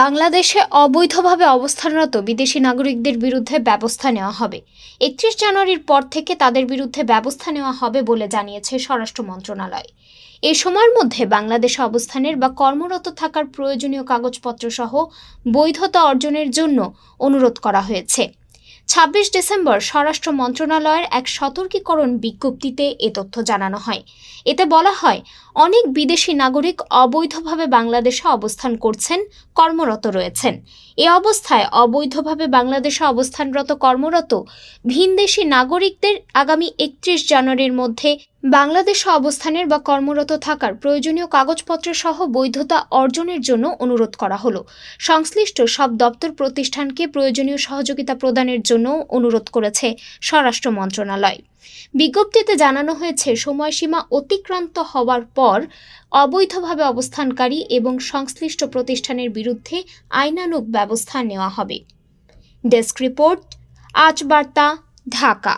বাংলাদেশে অবৈধভাবে অবস্থানরত বিদেশি নাগরিকদের বিরুদ্ধে ব্যবস্থা নেওয়া হবে। ৩১ জানুয়ারির পর থেকে তাদের বিরুদ্ধে ব্যবস্থা নেওয়া হবে বলে জানিয়েছে স্বরাষ্ট্র মন্ত্রণালয়। এই সময়ের মধ্যে বাংলাদেশে অবস্থানের বা কর্মরত থাকার প্রয়োজনীয় কাগজপত্র সহ বৈধতা অর্জনের জন্য অনুরোধ করা হয়েছে। ২৬ ডিসেম্বর স্বরাষ্ট্র মন্ত্রণালয়ের এক সতর্কীকরণ বিজ্ঞপ্তিতে এ তথ্য জানানো হয়। এতে বলা হয়, অনেক বিদেশি নাগরিক অবৈধভাবে বাংলাদেশে অবস্থান করছেন, কর্মরত রয়েছেন। এ অবস্থায় অবৈধভাবে বাংলাদেশে অবস্থানরত কর্মরত ভিনদেশি নাগরিকদের আগামী ৩১ জানুয়ারির মধ্যে বাংলাদেশে অবস্থানের বা কর্মরত থাকার প্রয়োজনীয় কাগজপত্র সহ বৈধতা অর্জনের জন্য অনুরোধ করা হলো। সংশ্লিষ্ট সব দপ্তর প্রতিষ্ঠানকে প্রয়োজনীয় সহযোগিতা প্রদানের জন্য অনুরোধ করেছে স্বরাষ্ট্র মন্ত্রণালয়। বিজ্ঞপ্তিতে জানানো হয়েছে, সময়সীমা অতিক্রান্ত হওয়ার পর অবৈধভাবে অবস্থানকারী এবং সংশ্লিষ্ট প্রতিষ্ঠানের বিরুদ্ধে আইনানুগ ব্যবস্থা নেওয়া হবে। ডেস্ক রিপোর্ট, আজ বার্তা, ঢাকা।